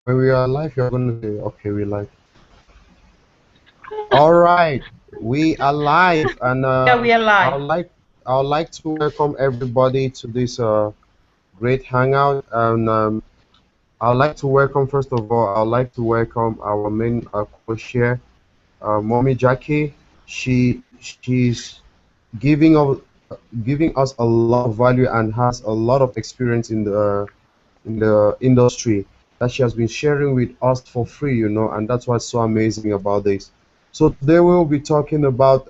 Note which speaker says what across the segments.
Speaker 1: When we are live, you're gonna say, okay, we live. All right, we are live, and
Speaker 2: Yeah, we are
Speaker 1: I'd
Speaker 2: live.
Speaker 1: like I'd like to welcome everybody to this great hangout. And I'd like to welcome first of all, I'd like to welcome our main co-chair, Mommy Jackie. She's giving us giving us a lot of value and has a lot of experience in the industry that she has been sharing with us for free, and that's what's so amazing about this. So today we'll be talking about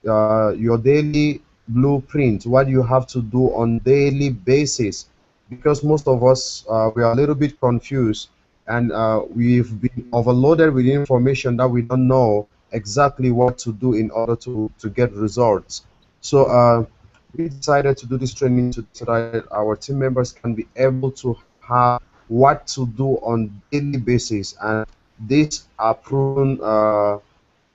Speaker 1: your daily blueprint, what you have to do on daily basis, because most of us we are a little bit confused, and we've been overloaded with information that we don't know exactly what to do in order to get results. So we decided to do this training so that our team members can be able to have what to do on daily basis, and these are proven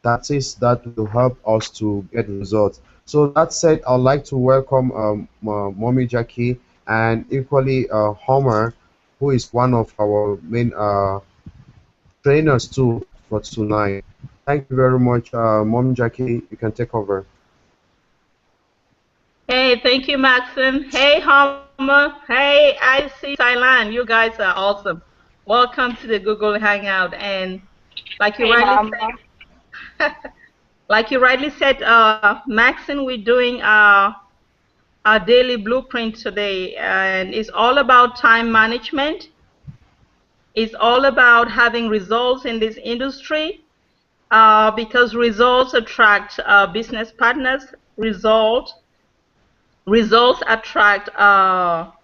Speaker 1: tactics that will help us to get results. So that said, I'd like to welcome Mommy Jackie and equally Homer, who is one of our main trainers too for tonight. Thank you very much, Mommy Jackie. You can take over.
Speaker 2: Hey, thank you, Maxim. Hey, Homer. Hey, I see Thailand. You guys are awesome. Welcome to the Google Hangout. And like you
Speaker 3: Hey,
Speaker 2: rightly
Speaker 3: Hama.
Speaker 2: said, like you rightly said, Maxim, we're doing our daily blueprint today, and it's all about time management. It's all about having results in this industry, because results attract business partners. Results attract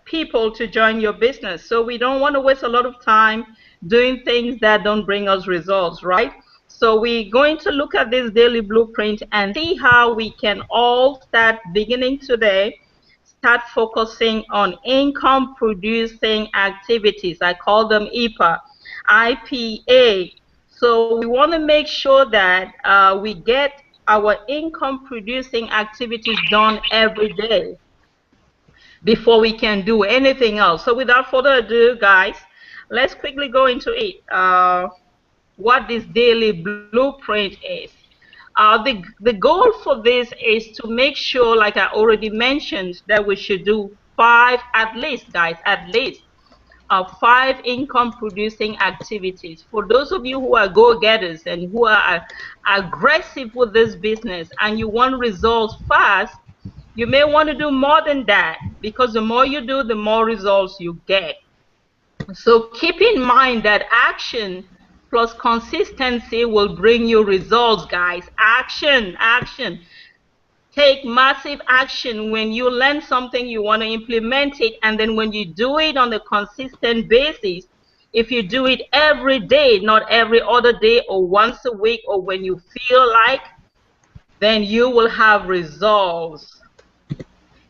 Speaker 2: people to join your business. So we don't want to waste a lot of time doing things that don't bring us results, right? So we're going to look at this daily blueprint and see how we can all start beginning today, start focusing on income producing activities. I call them IPA. So we want to make sure that we get our income producing activities done every day before we can do anything else. So without further ado, guys, let's quickly go into it. What this daily blueprint is. The goal for this is to make sure, like I already mentioned, that we should do five, at least, guys, at least five income producing activities. For those of you who are go-getters and who are aggressive with this business and you want results fast, you may want to do more than that, because the more you do, the more results you get. So keep in mind that action plus consistency will bring you results, guys. Action, action. Take massive action when you learn something, you want to implement it, and then when you do it on a consistent basis, if you do it every day, not every other day or once a week or when you feel like, then you will have results.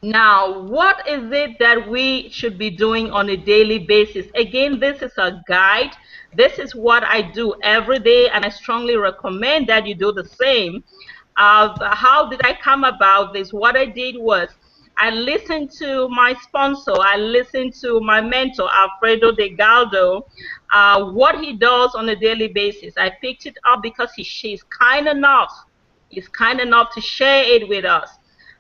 Speaker 2: Now, what is it that we should be doing on a daily basis? Again, this is a guide. This is what I do every day, and I strongly recommend that you do the same. How did I come about this? What I did was I listened to my sponsor. I listened to my mentor, Alfredo De Galdo, what he does on a daily basis. I picked it up because she's kind enough. He's kind enough to share it with us.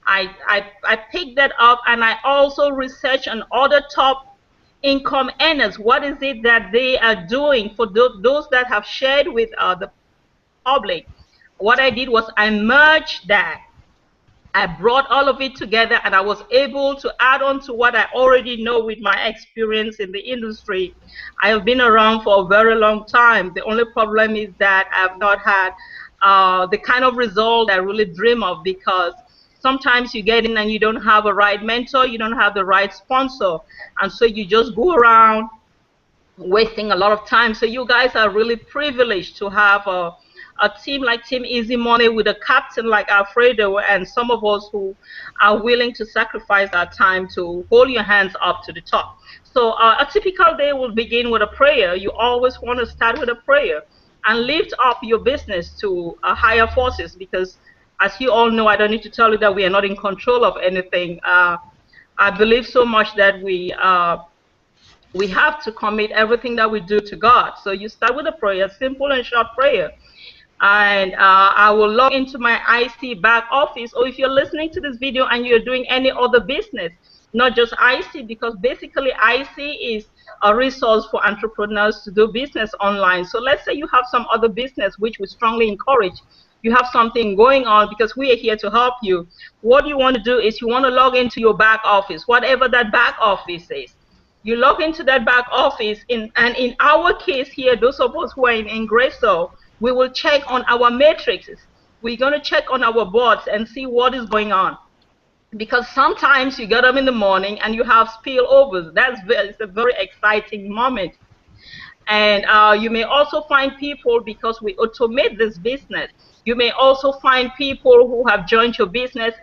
Speaker 2: I picked that up, and I also researched on other top income earners. What is it that they are doing for those that have shared with the public? What I did was I merged that. I brought all of it together, and I was able to add on to what I already know with my experience in the industry. I have been around for a very long time. The only problem is that I've not had the kind of result I really dream of, because sometimes you get in and you don't have a right mentor, you don't have the right sponsor, and so you just go around wasting a lot of time. So you guys are really privileged to have a team like Team Easy Money with a captain like Alfredo, and some of us who are willing to sacrifice our time to hold your hands up to the top. So a typical day will begin with a prayer. You always want to start with a prayer and lift up your business to higher forces, because as you all know, I don't need to tell you that we are not in control of anything. I believe so much that we have to commit everything that we do to God. So you start with a prayer, simple and short prayer. And I will log into my IC back office, or if you're listening to this video and you're doing any other business, not just IC, because basically IC is a resource for entrepreneurs to do business online. So let's say you have some other business, which we strongly encourage. You have something going on, because we are here to help you. What you want to do is you want to log into your back office, whatever that back office is. You log into that back office, and in our case here, those of us who are in Ingreso, we will check on our matrices. We're going to check on our boards and see what is going on. Because sometimes you get up in the morning and you have spillovers. It's a very exciting moment. And you may also find people, because we automate this business, you may also find people who have joined your business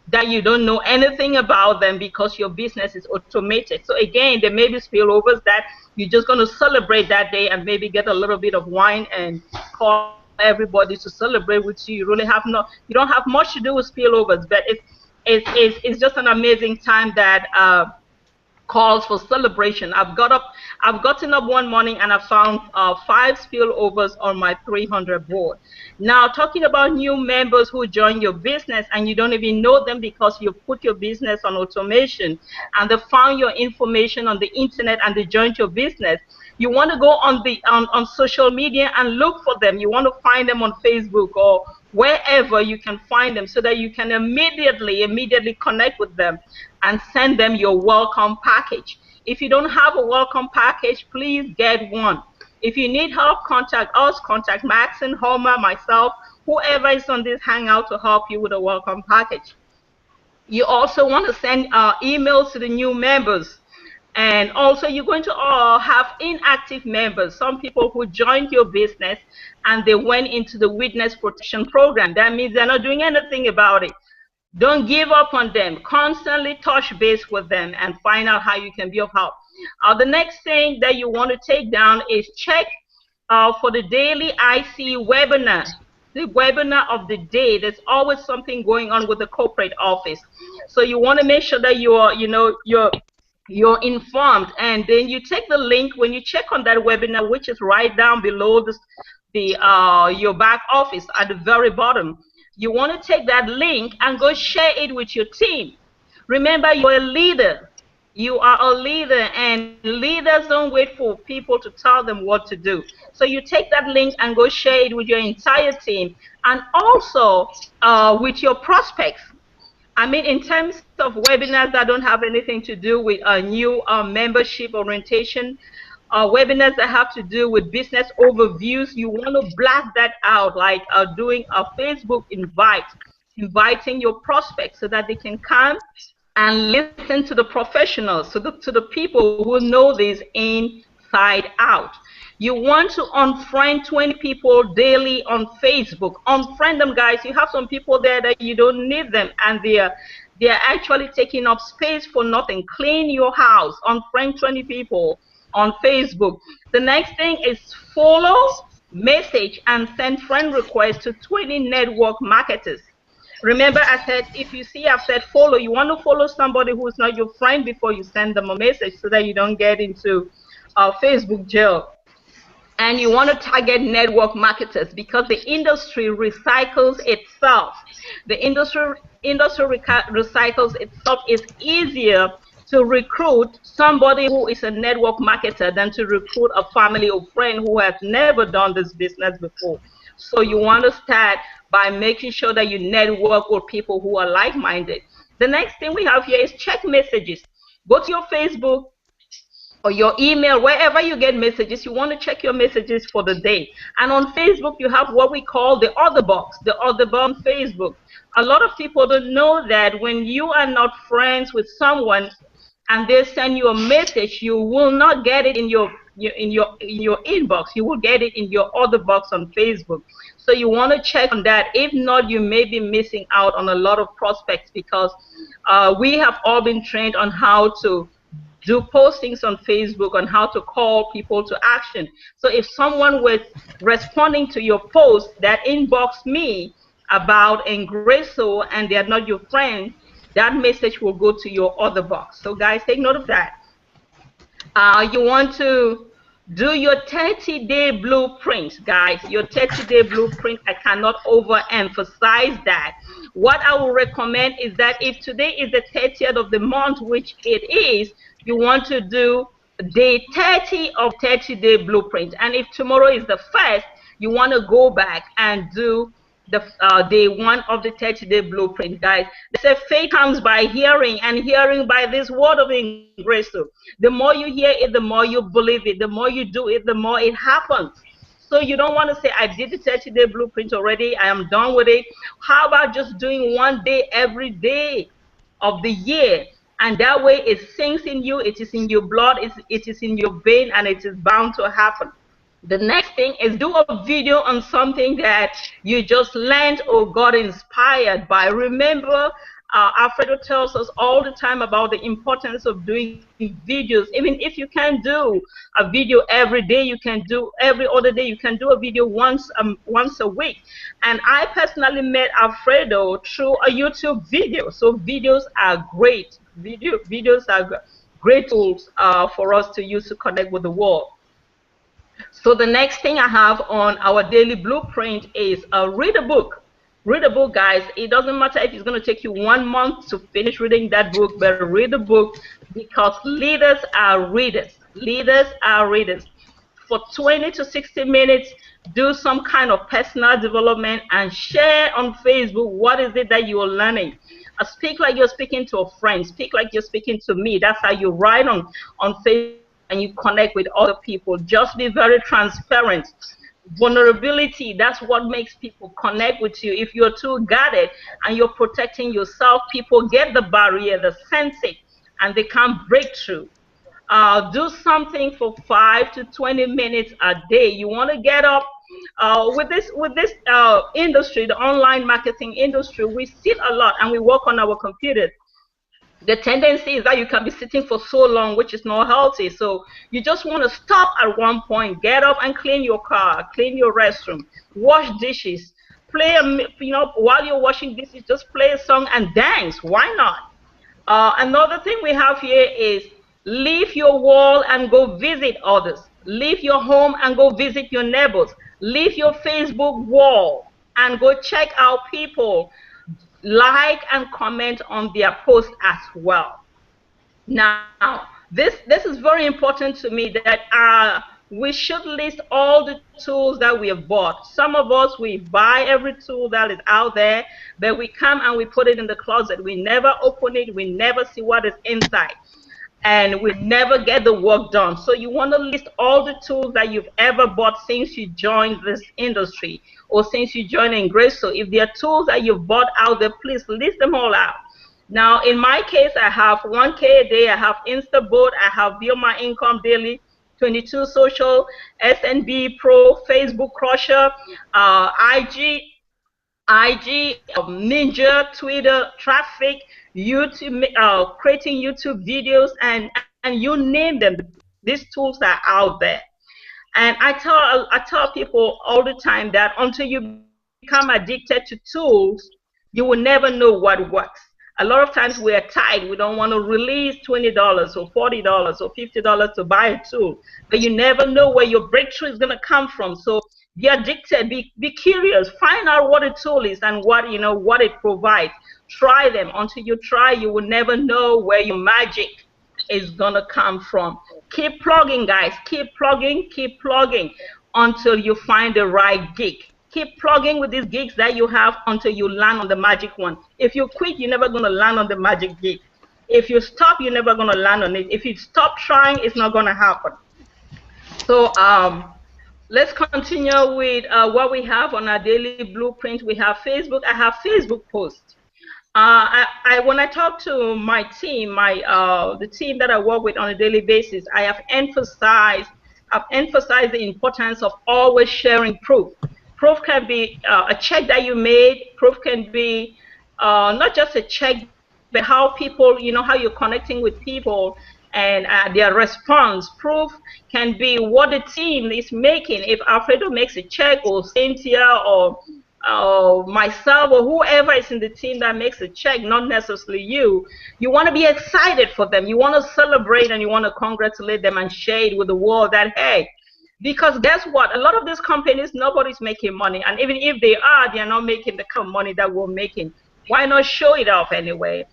Speaker 2: that you don't know anything about them, because your business is automated. So again, there may be spillovers that you're just going to celebrate that day and maybe get a little bit of wine and call everybody to celebrate with you. You don't have much to do with spillovers, but it's just an amazing time that calls for celebration. I've gotten up one morning and I found 5 spillovers on my 300 board. Now, talking about new members who join your business and you don't even know them, because you put your business on automation and they found your information on the internet and they joined your business. You want to go on social media and look for them. You want to find them on Facebook or wherever you can find them, so that you can immediately connect with them and send them your welcome package. If you don't have a welcome package, please get one. If you need help, contact us, contact Max and Homer, myself, whoever is on this hangout to help you with a welcome package. You also want to send emails to the new members. And also, you're going to have inactive members, some people who joined your business and they went into the witness protection program. That means they're not doing anything about it. Don't give up on them. Constantly touch base with them and find out how you can be of help. The next thing that you want to take down is check for the daily IC webinar. The webinar of the day. There's always something going on with the corporate office. So you want to make sure that you're informed, and then you take the link when you check on that webinar, which is right down below your back office at the very bottom. You want to take that link and go share it with your team. Remember, you're a leader. You are a leader, and leaders don't wait for people to tell them what to do. So you take that link and go share it with your entire team, and also with your prospects. I mean, in terms of webinars that don't have anything to do with a new membership orientation, webinars that have to do with business overviews, you want to blast that out, like doing a Facebook invite, inviting your prospects so that they can come and listen to the professionals, to the people who know this inside out. You want to unfriend 20 people daily on Facebook. Unfriend them, guys. You have some people there that you don't need them, and they're actually taking up space for nothing. Clean your house. Unfriend 20 people on Facebook. The next thing is follow, message, and send friend requests to 20 network marketers. Remember, I said, if you see I've said follow, you want to follow somebody who is not your friend before you send them a message, so that you don't get into Facebook jail. And you want to target network marketers, because the industry recycles itself. The industry recycles itself. It's easier to recruit somebody who is a network marketer than to recruit a family or friend who has never done this business before. So you want to start by making sure that you network with people who are like-minded. The next thing we have here is check messages. Go to your Facebook or your email, wherever you get messages. You want to check your messages for the day. And on Facebook, you have what we call the other box, the other box on Facebook. A lot of people don't know that when you are not friends with someone and they send you a message, you will not get it in your inbox. You will get it in your other box on Facebook. So you want to check on that. If not, you may be missing out on a lot of prospects, because we have all been trained on how to do postings on Facebook, on how to call people to action. So if someone was responding to your post that inbox me about Ingreso and they are not your friend, that message will go to your other box. So guys, take note of that. You want to do your 30-day blueprint, guys. Your 30-day blueprint. I cannot overemphasize that. What I will recommend is that if today is the 30th of the month, which it is, you want to do day 30 of 30-day blueprint. And if tomorrow is the first, you want to go back and do the day one of the 30-day blueprint, guys. They say faith comes by hearing, and hearing by this word of Ingreso. The more you hear it, the more you believe it. The more you do it, the more it happens. So you don't want to say, I did the 30-day blueprint already, I am done with it. How about just doing one day every day of the year? And that way it sinks in you, it is in your blood, it is in your vein, and it is bound to happen. The next thing is do a video on something that you just learned or got inspired by. Remember, Alfredo tells us all the time about the importance of doing videos. Even if you can't do a video every day, you can do every other day. You can do a video once a week. And I personally met Alfredo through a YouTube video. So videos are great. Videos are great tools for us to use to connect with the world. So the next thing I have on our daily blueprint is read a book. Read a book, guys. It doesn't matter if it's going to take you 1 month to finish reading that book, but read a book, because leaders are readers. Leaders are readers. For 20 to 60 minutes, do some kind of personal development and share on Facebook what is it that you are learning. Speak like you're speaking to a friend. Speak like you're speaking to me. That's how you write on Facebook and you connect with other people. Just be very transparent. Vulnerability, that's what makes people connect with you. If you're too guarded and you're protecting yourself, people get the barrier, they sense it, and they can't break through. Do something for 5 to 20 minutes a day. You want to get up. With this industry, the online marketing industry, we sit a lot and we work on our computers. The tendency is that you can be sitting for so long, which is not healthy. So you just want to stop at one point, get up and clean your car, clean your restroom, wash dishes, play while you're washing dishes, just play a song and dance. Why not? Another thing we have here is leave your wall and go visit others. Leave your home and go visit your neighbors. Leave your Facebook wall and go check out people. Like and comment on their post as well. Now, this is very important to me, that we should list all the tools that we have bought. Some of us, we buy every tool that is out there, but we come and we put it in the closet. We never open it. We never see what is inside. And we never get the work done. So you want to list all the tools that you've ever bought since you joined this industry or since you joined Ingreso. If there are tools that you've bought out there, please list them all out. Now, in my case, I have 1K a day, I have Instaboat, I have View My Income Daily, 22 Social, SNB Pro, Facebook Crusher, IG, Ninja, Twitter, Traffic, YouTube, creating YouTube videos, and you name them. These tools are out there. And I tell people all the time that until you become addicted to tools, you will never know what works. A lot of times we are tied. We don't want to release $20 or $40 or $50 to buy a tool. But you never know where your breakthrough is going to come from. So be addicted, be curious, find out what a tool is and what it provides. Try them. Until you try, you will never know where your magic is gonna come from. Keep plugging, guys. Keep plugging until you find the right gig. Keep plugging with these gigs that you have until you land on the magic one. If you quit, you're never gonna land on the magic gig. If you stop, you're never gonna land on it. If you stop trying, it's not gonna happen. So let's continue with what we have on our daily blueprint. We have Facebook. I have Facebook posts. When I talk to my team, the team that I work with on a daily basis, I have emphasized the importance of always sharing proof. Proof can be a check that you made. Proof can be not just a check, but how people, how you're connecting with people and their response. Proof can be what the team is making. If Alfredo makes a check, or Cynthia, or myself or whoever is in the team that makes a check, not necessarily you, you want to be excited for them. You want to celebrate and you want to congratulate them and share it with the world that, hey, because guess what? A lot of these companies, nobody's making money. And even if they are not making the kind of money that we're making. Why not show it off anyway?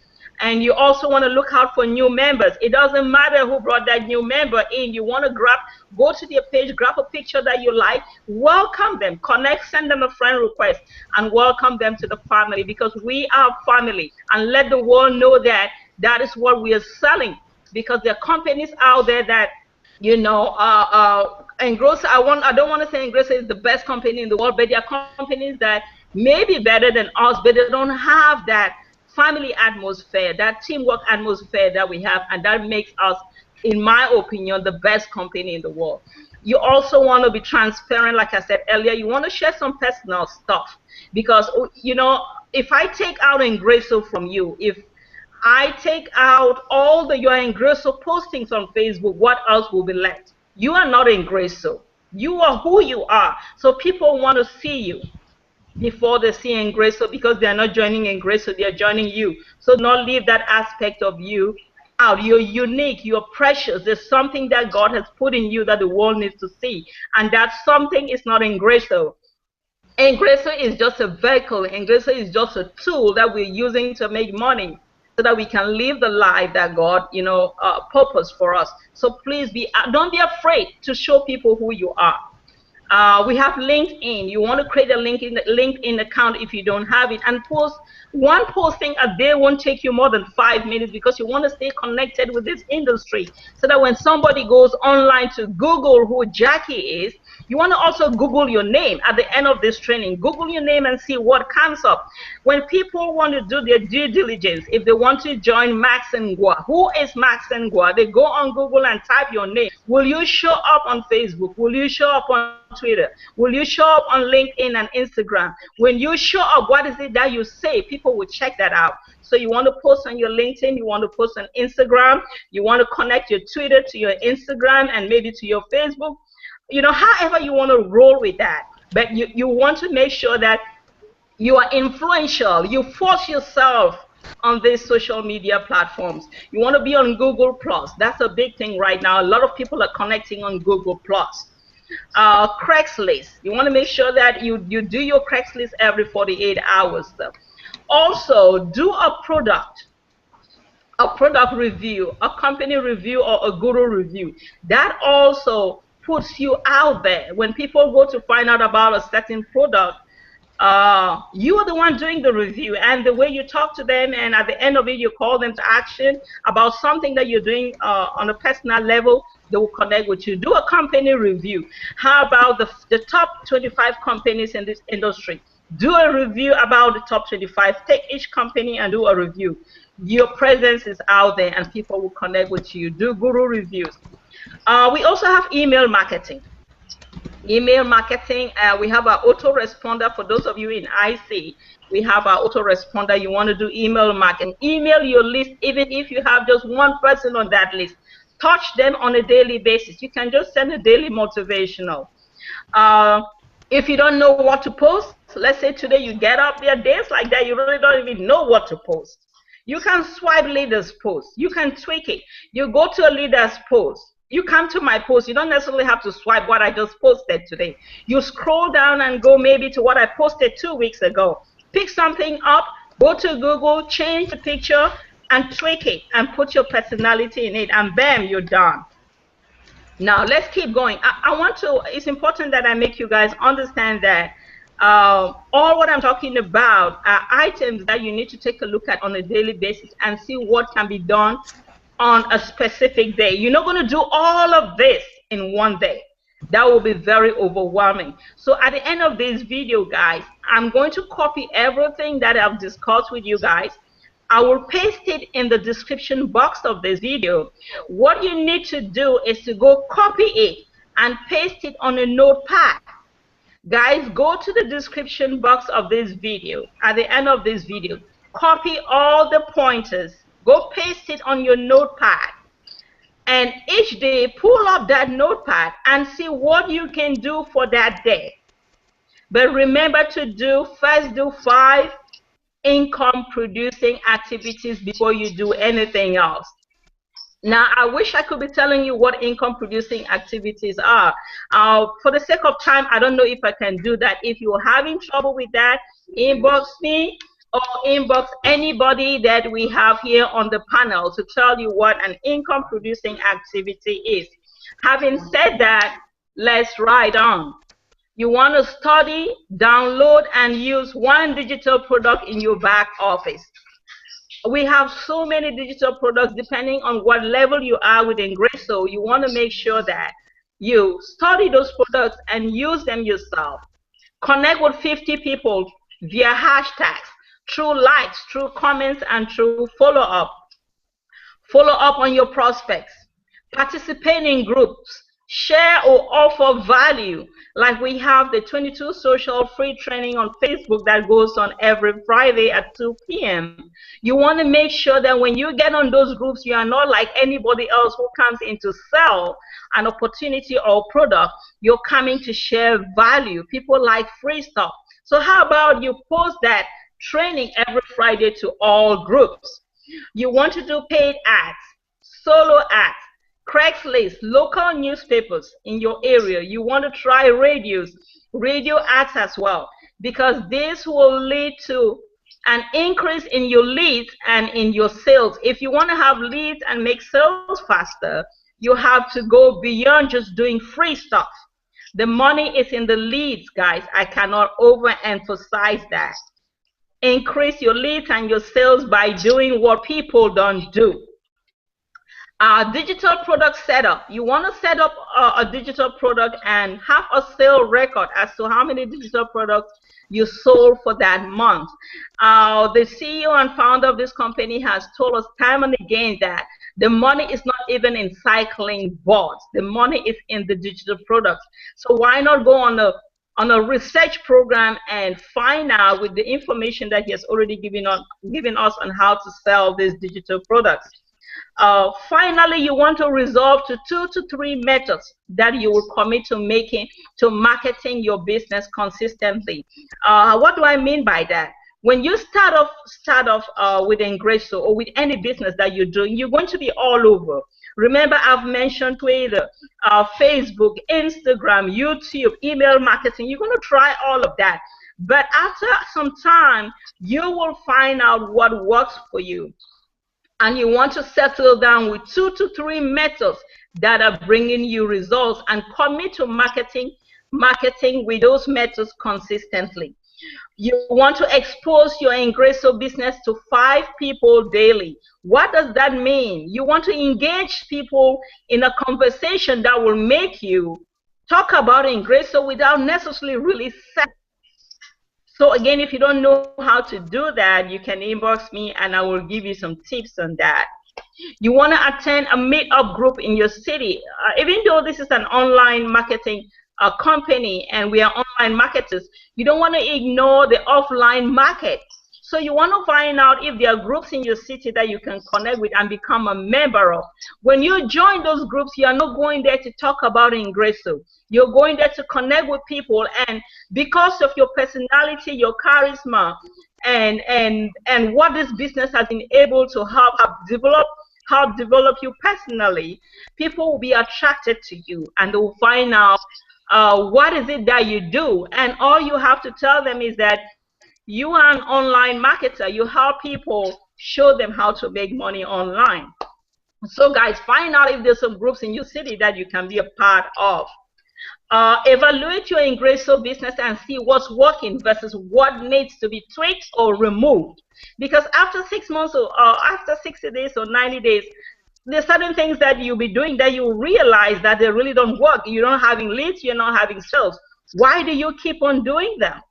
Speaker 2: And you also want to look out for new members. It doesn't matter who brought that new member in. You want to go to their page, grab a picture that you like, welcome them, connect, send them a friend request, and welcome them to the family, because we are family. And let the world know that that is what we are selling, because there are companies out there that, you know, Ingreso, I don't want to say Ingreso is the best company in the world, but there are companies that may be better than us, but they don't have that family atmosphere, that teamwork atmosphere that we have, and that makes us, in my opinion, the best company in the world. You also want to be transparent, like I said earlier. You want to share some personal stuff, because, you know, if I take out Ingreso from you, if I take out all the your Ingreso postings on Facebook, what else will be left? You are not Ingreso. You are who you are. So people want to see you before they see Ingreso, because they are not joining Ingreso, they are joining you. So not leave that aspect of you out. You're unique, you're precious. There's something that God has put in you that the world needs to see. And that something is not Ingreso. Ingreso is just a vehicle. Ingreso is just a tool that we're using to make money, so that we can live the life that God, you know, purpose for us. So please don't be afraid to show people who you are. We have LinkedIn. You want to create a LinkedIn account if you don't have it, and post one posting a day. Won't take you more than 5 minutes, because you want to stay connected with this industry, so that when somebody goes online to Google who Jackie is, you want to also Google your name at the end of this training. Google your name and see what comes up. When people want to do their due diligence, if they want to join Max Ngwa, who is Max Ngwa? They go on Google and type your name. Will you show up on Facebook? Will you show up on Twitter? Will you show up on LinkedIn and Instagram? When you show up, what is it that you say? People will check that out. So you want to post on your LinkedIn, you want to post on Instagram, you want to connect your Twitter to your Instagram and maybe to your Facebook. You know, however you want to roll with that. But you want to make sure that you are influential. You force yourself on these social media platforms. You want to be on Google Plus. That's a big thing right now. A lot of people are connecting on Google Plus. Craigslist. You want to make sure that you do your Craigslist every 48 hours. Though. Also, do a product review, a company review, or a guru review. That also puts you out there. When people go to find out about a certain product, you are the one doing the review, and the way you talk to them, and at the end of it, you call them to action about something that you're doing on a personal level, they will connect with you. Do a company review. How about the top 25 companies in this industry? Do a review about the top 25. Take each company and do a review. Your presence is out there, and people will connect with you. Do guru reviews. We also have email marketing. Email marketing, we have our autoresponder. For those of you in IC, we have our autoresponder. You want to do email marketing. Email your list, even if you have just one person on that list. Touch them on a daily basis. You can just send a daily motivational. If you don't know what to post, let's say today you get up, there are days like that you really don't even know what to post. You can swipe leaders' post. You can tweak it. You go to a leader's post. You come to my post. You don't necessarily have to swipe what I just posted today. You scroll down and go maybe to what I posted 2 weeks ago. Pick something up, go to Google, change the picture, and tweak it, and put your personality in it, and bam, you're done. Now, let's keep going. It's important that I make you guys understand that all what I'm talking about are items that you need to take a look at on a daily basis and see what can be done on a specific day. You're not going to do all of this in one day. That will be very overwhelming. So at the end of this video, guys, I'm going to copy everything that I've discussed with you guys. I will paste it in the description box of this video. What you need to do is to go copy it and paste it on a notepad. Guys, go to the description box of this video. At the end of this video, copy all the pointers. Go paste it on your notepad. And each day, pull up that notepad and see what you can do for that day. But remember to first do 5 income producing activities before you do anything else. Now, I wish I could be telling you what income producing activities are. For the sake of time, I don't know if I can do that. If you're having trouble with that, inbox me or inbox anybody that we have here on the panel to tell you what an income producing activity is. Having said that, let's ride on. You want to study, download, and use one digital product in your back office. We have so many digital products depending on what level you are with Ingreso. You want to make sure that you study those products and use them yourself. Connect with 50 people via hashtags, through likes, through comments, and through follow-up. Follow up on your prospects. Participate in groups. Share or offer value. Like we have the 22 social free training on Facebook that goes on every Friday at 2 p.m. You want to make sure that when you get on those groups, you are not like anybody else who comes in to sell an opportunity or product. You're coming to share value. People like free stuff. So how about you post that training every Friday to all groups? You want to do paid ads, solo ads, Craigslist, local newspapers in your area. You want to try radio ads as well, because this will lead to an increase in your leads and in your sales. If you want to have leads and make sales faster, you have to go beyond just doing free stuff. The money is in the leads, guys. I cannot overemphasize that. Increase your leads and your sales by doing what people don't do. Digital product setup. You want to set up a digital product and have a sale record as to how many digital products you sold for that month. The CEO and founder of this company has told us time and again that the money is not even in cycling boards. The money is in the digital products. So why not go on a research program and find out with the information that he has already given us on how to sell these digital products. Finally, you want to resolve to 2 to 3 methods that you will commit to marketing your business consistently. What do I mean by that? When you start off with Ingreso or with any business that you're doing, you're going to be all over. Remember, I've mentioned Twitter, Facebook, Instagram, YouTube, email marketing. You're going to try all of that. But after some time, you will find out what works for you. And you want to settle down with 2 to 3 methods that are bringing you results and commit to marketing with those methods consistently. You want to expose your Ingreso business to 5 people daily. What does that mean? You want to engage people in a conversation that will make you talk about Ingreso without necessarily really selling. So again, if you don't know how to do that, you can inbox me and I will give you some tips on that. You want to attend a meetup group in your city. Even though this is an online marketing company and we are online marketers, you don't want to ignore the offline market. So you want to find out if there are groups in your city that you can connect with and become a member of. When you join those groups, you are not going there to talk about Ingreso. You're going there to connect with people, and because of your personality, your charisma, and what this business has been able to help develop you personally, people will be attracted to you and they will find out what is it that you do. And all you have to tell them is that you are an online marketer. You help people, show them how to make money online. So guys, find out if there's some groups in your city that you can be a part of. Evaluate your Ingreso business and see what's working versus what needs to be tweaked or removed. Because after 6 months or after 60 days or 90 days, there's certain things that you'll be doing that you realize that they really don't work. You're not having leads, you're not having sales. Why do you keep on doing them?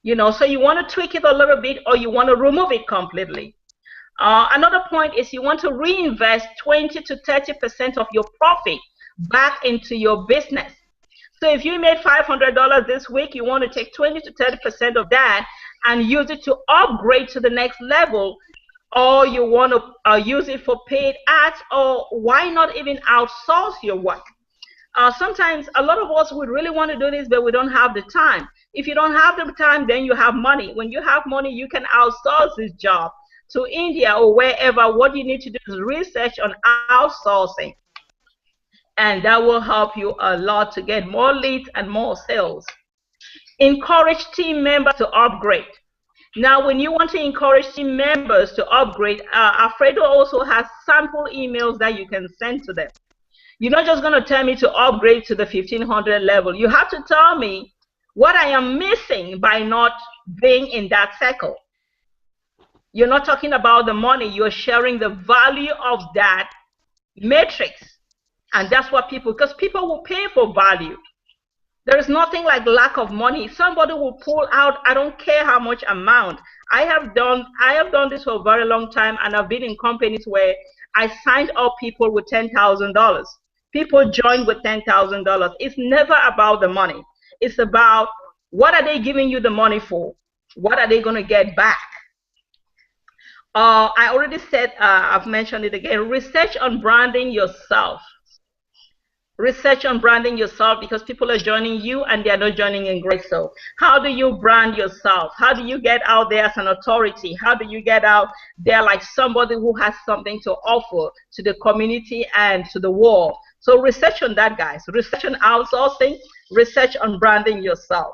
Speaker 2: You know, so you want to tweak it a little bit or you want to remove it completely. Another point is you want to reinvest 20 to 30% of your profit back into your business. So if you made $500 this week, you want to take 20 to 30% of that and use it to upgrade to the next level, or you want to use it for paid ads, or why not even outsource your work? Sometimes a lot of us would really want to do this, but we don't have the time. If you don't have the time, then you have money. When you have money, you can outsource this job to India or wherever. What you need to do is research on outsourcing, and that will help you a lot to get more leads and more sales. Encourage team members to upgrade. Now, when you want to encourage team members to upgrade, Alfredo also has sample emails that you can send to them. You're not just going to tell me to upgrade to the 1500 level. You have to tell me what I am missing by not being in that cycle. You're not talking about the money. You're sharing the value of that matrix. And that's what people, because people will pay for value. There is nothing like lack of money. Somebody will pull out, I don't care how much amount. I have done this for a very long time, and I've been in companies where I signed up people with $10,000. People join with $10,000. It's never about the money. It's about what are they giving you the money for? What are they going to get back? I already said, I've mentioned it again, research on branding yourself. Research on branding yourself, because people are joining you and they are not joining Ingreso. How do you brand yourself? How do you get out there as an authority? How do you get out there like somebody who has something to offer to the community and to the world? So research on that, guys. Research on outsourcing, research on branding yourself.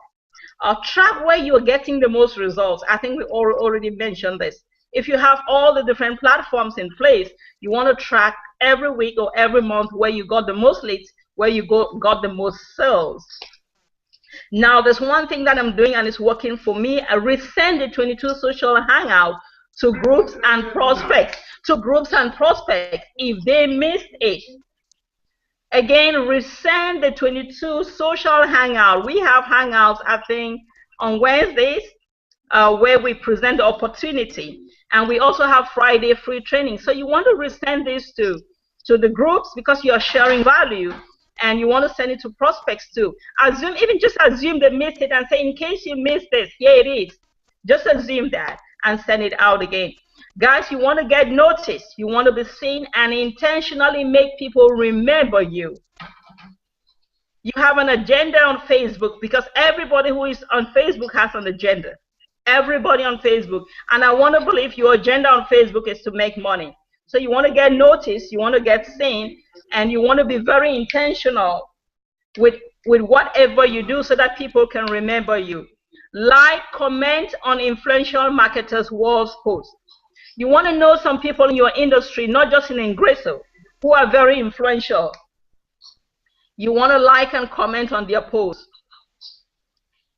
Speaker 2: Track where you're getting the most results. I think we already mentioned this. If you have all the different platforms in place, you want to track every week or every month where you got the most leads, where you got the most sales. Now, there's one thing that I'm doing and it's working for me. I resend the 22 social hangout to groups and prospects. If they missed it. Again, resend the 22 social hangout. We have hangouts, I think, on Wednesdays where we present the opportunity. And we also have Friday free training. So you want to resend this to the groups because you're sharing value, and you want to send it to prospects too. Even just assume they missed it and say, in case you missed this, here it is. Just assume that and send it out again. Guys, you want to get noticed. You want to be seen and intentionally make people remember you. You have an agenda on Facebook, because everybody who is on Facebook has an agenda. Everybody on Facebook. And I want to believe your agenda on Facebook is to make money. So you want to get noticed, you want to get seen, and you want to be very intentional with whatever you do so that people can remember you. Like, comment on influential marketers' walls posts. You want to know some people in your industry, not just in Ingreso, who are very influential. You want to like and comment on their posts.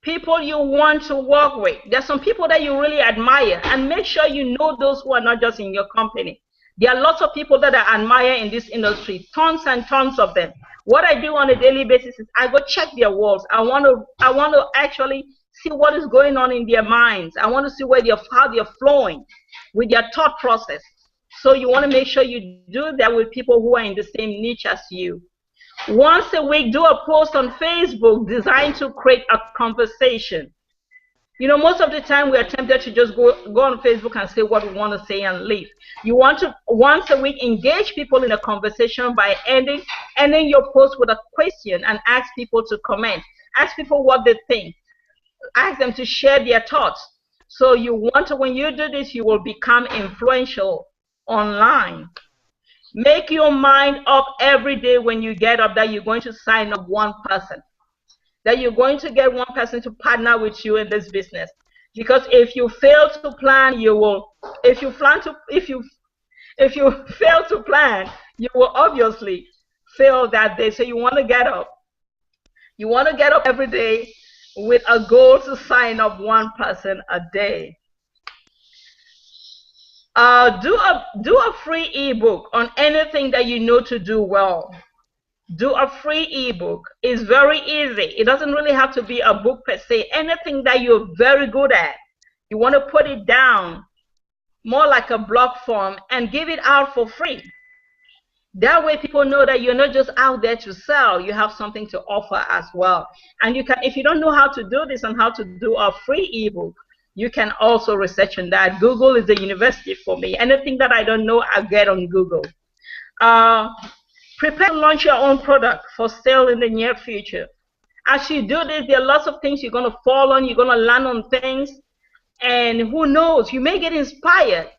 Speaker 2: People you want to work with. There's some people that you really admire, and make sure you know those who are not just in your company. There are lots of people that I admire in this industry, tons and tons of them. What I do on a daily basis is I go check their walls. I want to actually see what is going on in their minds. I want to see how they're flowing with their thought process. So you want to make sure you do that with people who are in the same niche as you. Once a week, do a post on Facebook designed to create a conversation. You know, most of the time we are tempted to just go on Facebook and say what we want to say and leave. You want to, once a week, engage people in a conversation by ending your post with a question and ask people to comment. Ask people what they think. Ask them to share their thoughts. So you want to, when you do this, you will become influential online. Make your mind up every day when you get up that you're going to sign up one person, that you're going to get one person to partner with you in this business. Because if you fail to plan, you will. If you fail to plan, you will obviously fail that day. So you want to get up. You want to get up every day with a goal to sign up one person a day. Do a free ebook on anything that you know to do well. Do a free ebook. It's very easy. It doesn't really have to be a book per se. Anything that you're very good at, you want to put it down more like a blog form and give it out for free. That way people know that you're not just out there to sell, you have something to offer as well. And you can, if you don't know how to do this and how to do a free ebook, you can also research on that. Google is the university for me. Anything that I don't know, I get on Google. Prepare to launch your own product for sale in the near future. As you do this, there are lots of things you're going to fall on, you're going to learn on things, and who knows, you may get inspired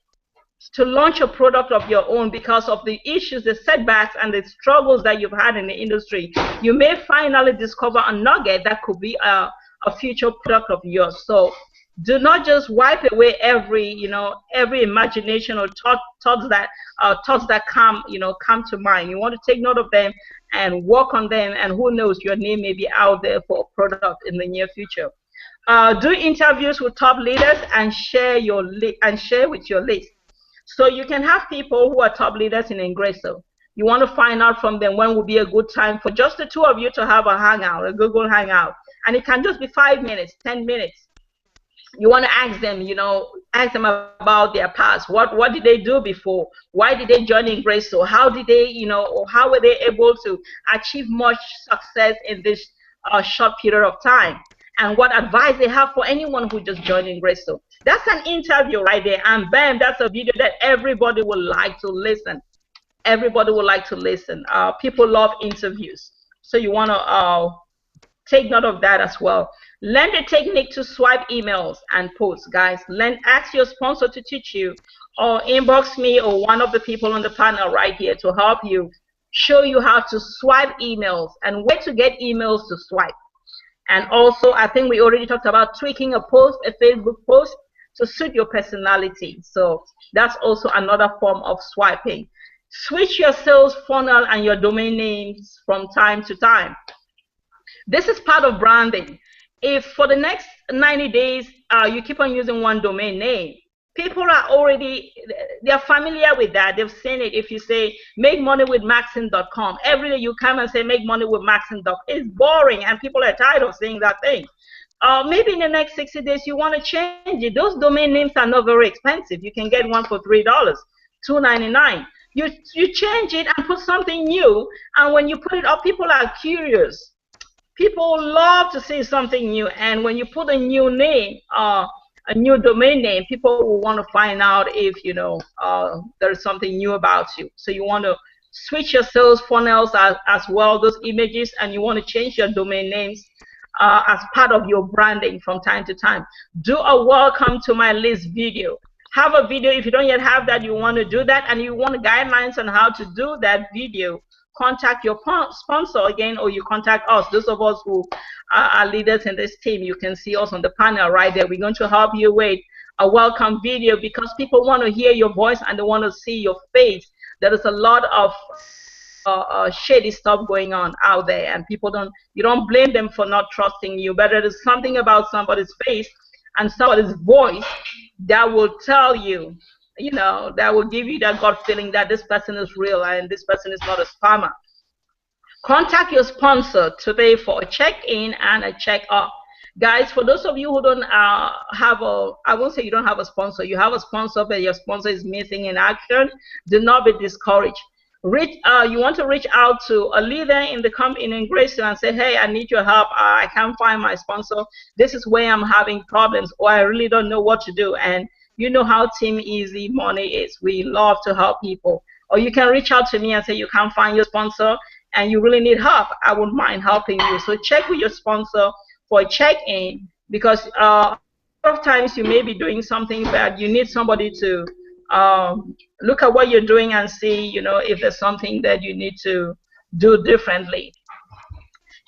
Speaker 2: to launch a product of your own because of the issues, the setbacks, and the struggles that you've had in the industry. You may finally discover a nugget that could be a future product of yours. So do not just wipe away every imagination or thoughts that come to mind. You want to take note of them and work on them, and who knows, your name may be out there for a product in the near future. Do interviews with top leaders and share with your list. So you can have people who are top leaders in Ingreso. You want to find out from them when would be a good time for just the two of you to have a hangout, a Google Hangout. And it can just be 5 minutes, 10 minutes. You want to ask them, about their past. What did they do before? Why did they join Ingreso? How did they, or how were they able to achieve much success in this short period of time? And what advice they have for anyone who just joined Ingreso. That's an interview right there, and bam, that's a video that everybody would like to listen. Everybody would like to listen. People love interviews, so you want to take note of that as well. Learn the technique to swipe emails and posts, guys. Ask your sponsor to teach you, or inbox me or one of the people on the panel right here to help you, show you how to swipe emails and where to get emails to swipe. And also, I think we already talked about tweaking a post, a Facebook post, to suit your personality. So that's also another form of swiping. Switch your sales funnel and your domain names from time to time. This is part of branding. If for the next 90 days you keep on using one domain name, people are they're familiar with that. They've seen it. If you say make money with Maxine.com, every day you come and say make money with Maxine.com, it's boring and people are tired of saying that thing. Maybe in the next 60 days you want to change it. Those domain names are not very expensive. You can get one for $3, $2.99. You change it and put something new, and when you put it up, people are curious. People love to see something new, and when you put a new name, a new domain name, people will want to find out if there's something new about you. So you want to switch your sales funnels as well, those images, and you want to change your domain names as part of your branding from time to time. Do a welcome to my list video. Have a video. If you don't yet have that, you want to do that, and you want guidelines on how to do that video, contact your sponsor again, or you contact us, those of us who are leaders in this team. You can see us on the panel right there. We're going to help you with a welcome video because people want to hear your voice and they want to see your face. There is a lot of shady stuff going on out there, and you don't blame them for not trusting you, but there is something about somebody's face and somebody's voice that will tell you, that will give you that gut feeling that this person is real and this person is not a spammer. Contact your sponsor today for a check-in and a check-up. Guys, for those of you who don't I won't say you don't have a sponsor. You have a sponsor, but your sponsor is missing in action. Do not be discouraged. You want to reach out to a leader in the company in Ingreso and say, hey, I need your help. I can't find my sponsor. This is where I'm having problems, or I really don't know what to do. And you know how Team Easy Money is. We love to help people. Or you can reach out to me and say you can't find your sponsor and you really need help. I wouldn't mind helping you. So check with your sponsor for a check-in, because a lot of times you may be doing something bad. You need somebody to look at what you're doing and see, if there's something that you need to do differently.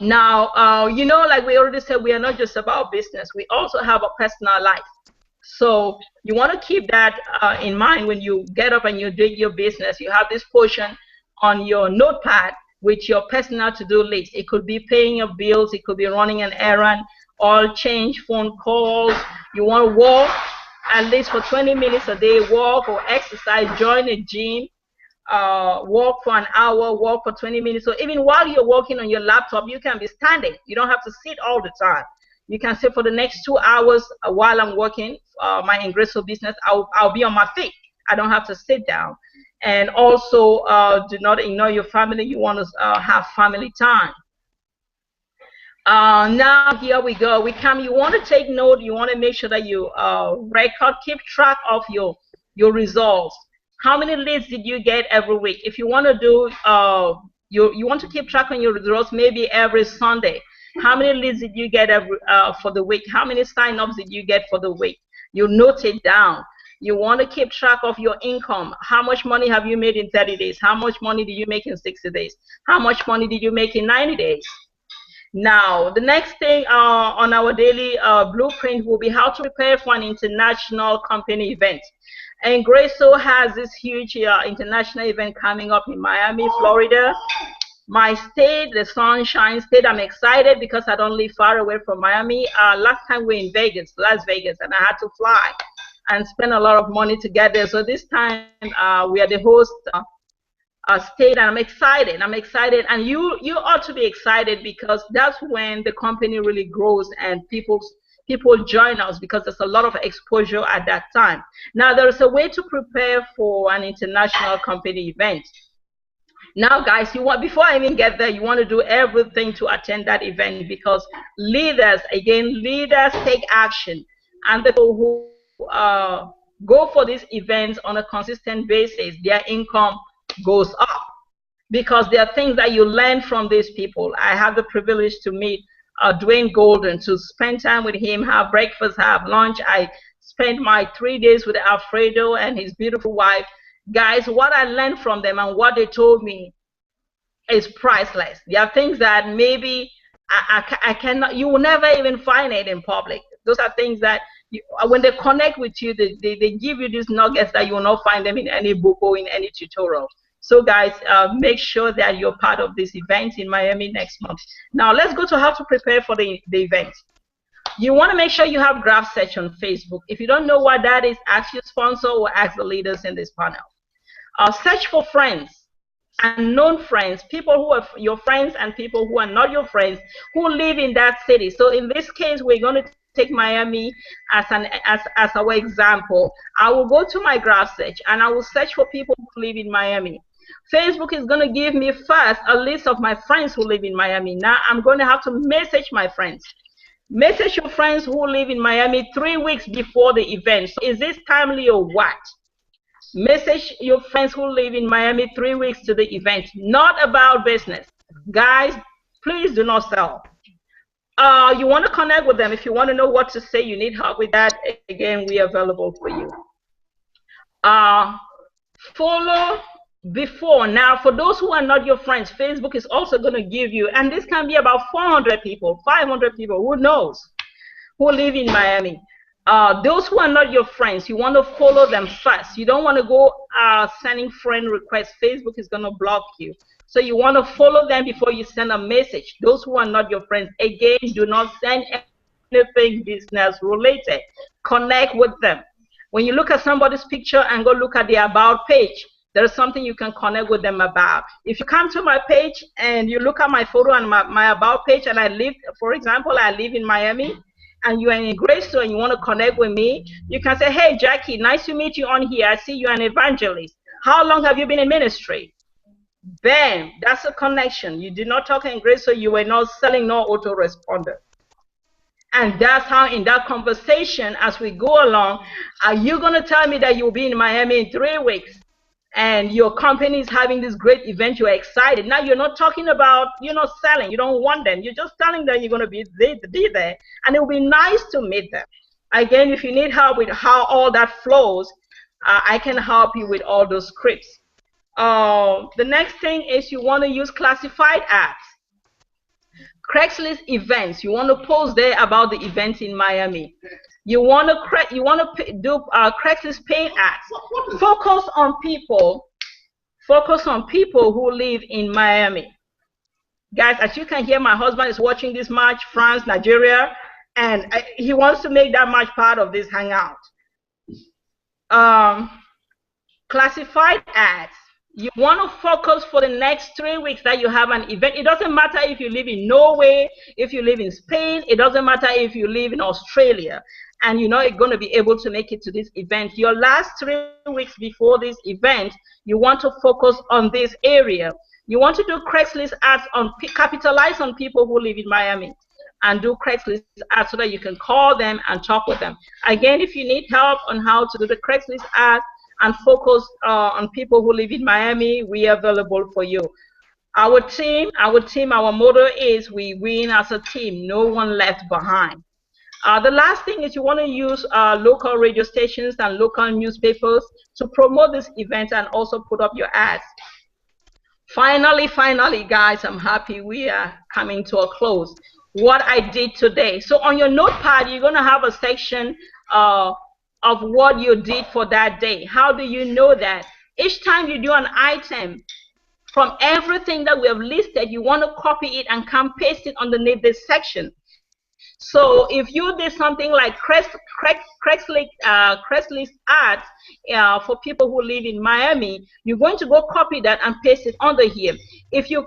Speaker 2: Now, like we already said, we are not just about business. We also have a personal life. So you want to keep that in mind when you get up and you do your business. You have this portion on your notepad with your personal to-do list. It could be paying your bills. It could be running an errand, oil change, phone calls. You want to walk at least for 20 minutes a day, walk or exercise, join a gym, walk for an hour, walk for 20 minutes. So even while you're working on your laptop, you can be standing. You don't have to sit all the time. You can say for the next 2 hours while I'm working my Ingreso business, I'll be on my feet. I don't have to sit down. And also, do not ignore your family. You want to have family time. Now here we go. You want to take note. You want to make sure that you keep track of your results. How many leads did you get every week? If you want to do You want to keep track on your results maybe every Sunday. How many leads did you get for the week? How many sign-ups did you get for the week? You note it down. You want to keep track of your income. How much money have you made in 30 days? How much money did you make in 60 days? How much money did you make in 90 days? Now, the next thing on our daily blueprint will be how to prepare for an international company event. And Ingreso has this huge international event coming up in Miami, Florida. My state, the Sunshine State. I'm excited because I don't live far away from Miami. Last time we were in Vegas, Las Vegas, and I had to fly and spend a lot of money to get there. So this time we are the host state, and I'm excited. And you ought to be excited because that's when the company really grows and people join us because there's a lot of exposure at that time. Now, there's a way to prepare for an international company event. Now, guys, before I even get there, you want to do everything to attend that event because leaders take action, and the people who go for these events on a consistent basis, their income goes up because there are things that you learn from these people. I have the privilege to meet Dwayne Golden, to spend time with him, have breakfast, have lunch. I spent my 3 days with Alfredo and his beautiful wife. Guys, what I learned from them and what they told me is priceless. There are things that maybe I cannot, you will never even find it in public. Those are things that when they connect with you, they give you these nuggets that you will not find them in any book or in any tutorial. So guys, make sure that you're part of this event in Miami next month. Now let's go to how to prepare for the event. You want to make sure you have graph search on Facebook. If you don't know what that is, ask your sponsor or ask the leaders in this panel. Search for friends and known friends, people who are your friends and people who are not your friends, who live in that city. So in this case, we're going to take Miami as our example. I will go to my graph search and I will search for people who live in Miami. Facebook is going to give me first a list of my friends who live in Miami. Now I'm going to have to message my friends. Message your friends who live in Miami 3 weeks before the event. So is this timely or what? Message your friends who live in Miami 3 weeks to the event. Not about business. Guys, please do not sell. You want to connect with them. If you want to know what to say, you need help with that, again, we are available for you. Follow before. Now, for those who are not your friends, Facebook is also going to give you, and this can be about 400 people, 500 people, who knows, who live in Miami. Those who are not your friends, you want to follow them first. You don't want to go sending friend requests. Facebook is going to block you. So you want to follow them before you send a message. Those who are not your friends, again, do not send anything business related. Connect with them. When you look at somebody's picture and go look at the about page, there's something you can connect with them about. If you come to my page and you look at my photo and my about page, and I live, for example, I live in Miami, and you are in Ingreso and you want to connect with me, you can say, hey, Jackie, nice to meet you on here. I see you're an evangelist. How long have you been in ministry? Bam, that's a connection. You did not talk in Ingreso, you were not selling no autoresponder. And that's how in that conversation, as we go along, are you going to tell me that you'll be in Miami in 3 weeks? And your company is having this great event, you're excited. Now you're not talking about, you're not selling, you don't want them. You're just telling them you're going to be there. And it will be nice to meet them. Again, if you need help with how all that flows, I can help you with all those scripts. The next thing is you want to use classified ads. Craigslist events, you want to post there about the event in Miami. You want to do Craigslist paid ads. Focus on people who live in Miami. Guys, as you can hear, my husband is watching this match, France, Nigeria, and he wants to make that match part of this hangout. Classified ads. You want to focus for the next 3 weeks that you have an event. It doesn't matter if you live in Norway, if you live in Spain, it doesn't matter if you live in Australia, and you know you're going to be able to make it to this event. Your last 3 weeks before this event, you want to focus on this area. You want to do Craigslist ads on, capitalize on people who live in Miami, and do Craigslist ads so that you can call them and talk with them. Again, if you need help on how to do the Craigslist ads and focus on people who live in Miami, we are available for you. Our team, our motto is we win as a team, no one left behind. The last thing is you want to use local radio stations and local newspapers to promote this event and also put up your ads. Finally, guys, I'm happy we are coming to a close. What I did today. So on your notepad, you're going to have a section of what you did for that day. How do you know that? Each time you do an item, from everything that we have listed, you want to copy it and come paste it underneath this section. So if you did something like Craigslist ads for people who live in Miami, you're going to go copy that and paste it under here. If you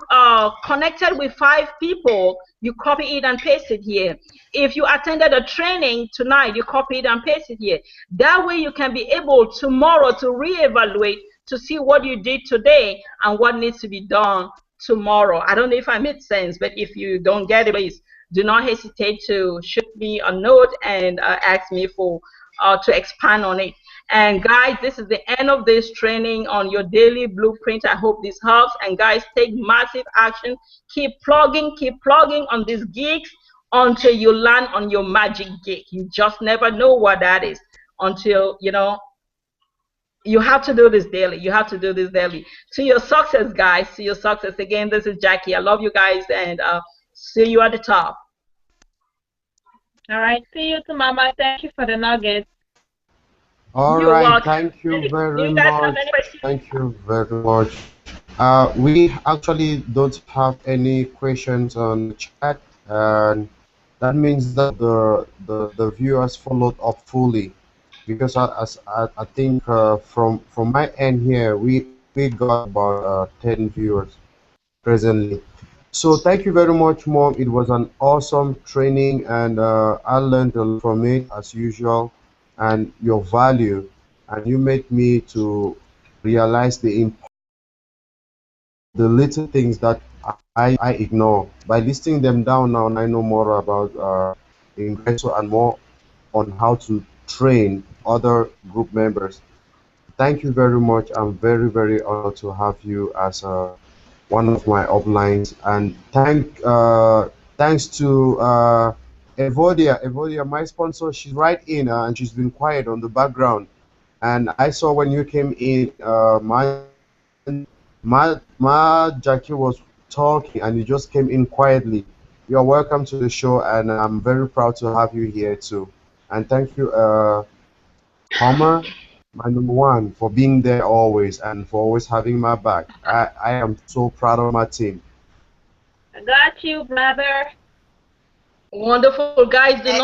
Speaker 2: connected with 5 people, you copy it and paste it here. If you attended a training tonight, you copy it and paste it here. That way you can be able tomorrow to reevaluate to see what you did today and what needs to be done tomorrow. I don't know if I made sense, but if you don't get it, please do not hesitate to shoot me a note and ask me for to expand on it. And guys, this is the end of this training on your daily blueprint. I hope this helps. And guys, take massive action. Keep plugging on these gigs until you land on your magic gig. You just never know what that is until, you know, you have to do this daily. You have to do this daily. To your success, guys. To your success. Again, this is Jackie. I love you guys, and see you at the top.
Speaker 3: All right. See you too, Mama. Thank you for the nuggets.
Speaker 1: All
Speaker 2: You're
Speaker 1: right.
Speaker 2: welcome.
Speaker 1: Thank you very
Speaker 2: You guys have
Speaker 1: much.
Speaker 2: any questions?
Speaker 1: Thank you very much. We actually don't have any questions on the chat, and that means that the viewers followed up fully, because I think from my end here we got about 10 viewers presently. So thank you very much, Mom. It was an awesome training, and I learned a lot from it as usual, and your value, and you made me to realize the little things that I ignore. By listing them down now, I know more about Ingreso and more on how to train other group members. Thank you very much. I'm very honored to have you as one of my uplines, and thanks to Evodia, my sponsor. She's right in, and she's been quiet on the background. And I saw when you came in, my Jackie was talking, and you just came in quietly. You are welcome to the show, and I'm very proud to have you here too. And thank you, Homer, my number one, for being there always and for always having my back. I am so proud of my team.
Speaker 3: I got you, brother.
Speaker 2: Wonderful, guys. Do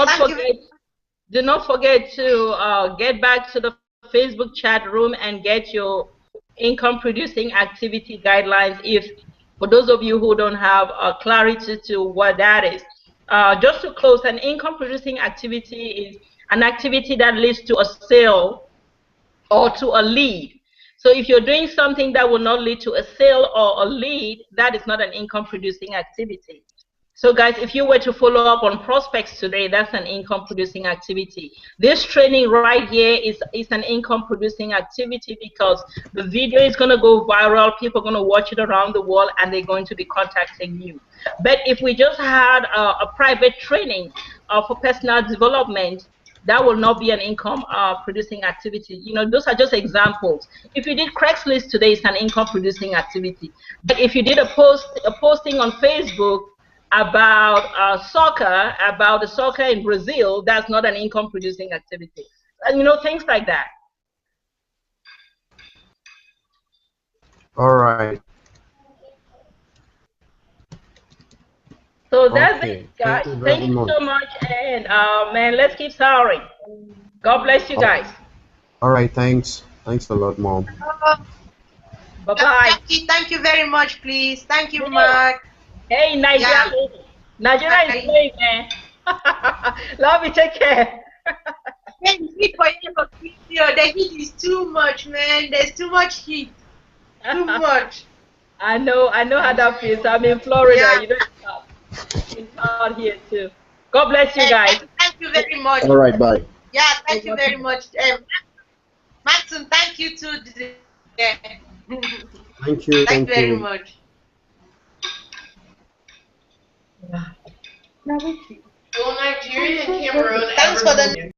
Speaker 2: not forget to get back to the Facebook chat room and get your income producing activity guidelines. If for those of you who don't have clarity to what that is, just to close, an income producing activity is an activity that leads to a sale or to a lead. So if you're doing something that will not lead to a sale or a lead, that is not an income producing activity. So guys, if you were to follow up on prospects today, that's an income producing activity. This training right here is an income producing activity because the video is going to go viral. People are going to watch it around the world, and they're going to be contacting you. But if we just had a private training for personal development, that will not be an income producing activity. You know, those are just examples. If you did Craigslist today, it's an income producing activity. But if you did a posting on Facebook about soccer, about the soccer in Brazil, that's not an income producing activity. And you know, things like that.
Speaker 1: All right.
Speaker 2: So that's
Speaker 1: Okay.
Speaker 2: it, guys.
Speaker 1: Thank
Speaker 2: Thank you so much. And man, let's keep soaring. God bless you guys.
Speaker 1: All right. Thanks. Thanks a lot, Mom.
Speaker 2: Bye-bye.
Speaker 4: Thank you very much, please. Thank you, Mark.
Speaker 2: Hey, Nigeria. Yeah. Nigeria is playing, man. Love you. Take care.
Speaker 4: The heat is too much, man. There's too much heat. Too much.
Speaker 2: I know how that feels. I'm in Florida. Yeah. You know, it's hot here too. God bless you guys.
Speaker 4: Thank you very much.
Speaker 1: All right, bye.
Speaker 4: Yeah, thank you very much. Maxon, thank you too.
Speaker 1: Thank you.
Speaker 4: Thank you very much. Will Nigeria and Cameroon ever